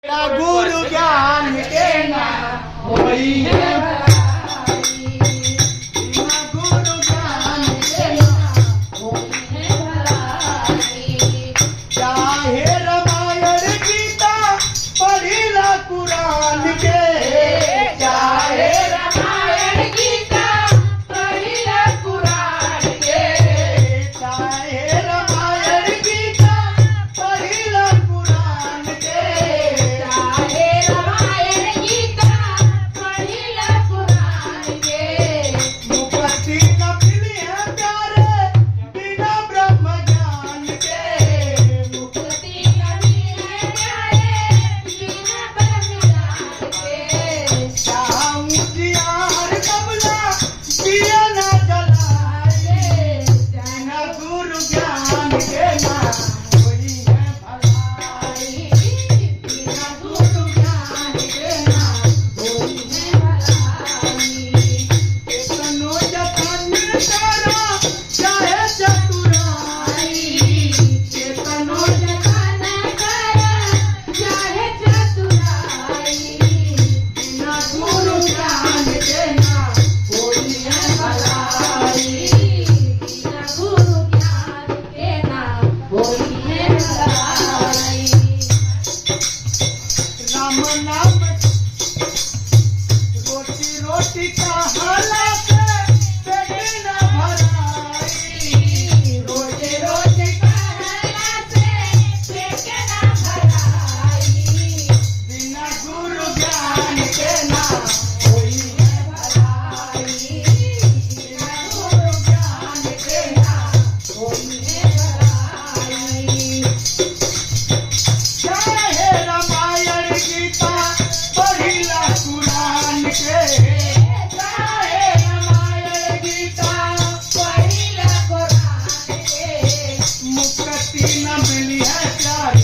गुरु ज्ञान के ना होई है भलाई, गुरु ज्ञान के ना होई है भलाई। चाहे रामायण गीता पढ़िला कुरान के, चाहे रामायण गीता पढ़िला कुरान के, चाहे रामायण गीता पढ़िला कुरान के, चाहे रामायण गीता पढ़िला कुरान के। मुक्ति न मिली है प्यारे बिना ब्रह्म ज्ञान के, मुक्ति न मिली है प्यारे बिना ब्रह्म ज्ञान के। चाहूं जियार कबला दिया न जलाए, बिना गुरु ज्ञान के ना होई है भलाई, बिना गुरु ज्ञान के ना होई है भलाई। केतनो जतन करो चाहे चतुराई, केतनो जतन करो चाहे चतुराई, बिना गुरु ज्ञान के ना होई है भलाई, बिना गुरु ज्ञान के ना होई है भलाई। राम नाम रोटी रोटी कहला से पेट न भराई, रोटी रोटी कहला से पेट न भराई, बिना गुरु ज्ञान के ना होई है भलाई, बिना गुरु ज्ञान के ना होई है भलाई। चाहे रामायण गीता पढ़िला कुरान के, चाहे रामायण गीता पढ़िला कुरान के। मुक्ति न मिली है प्यारे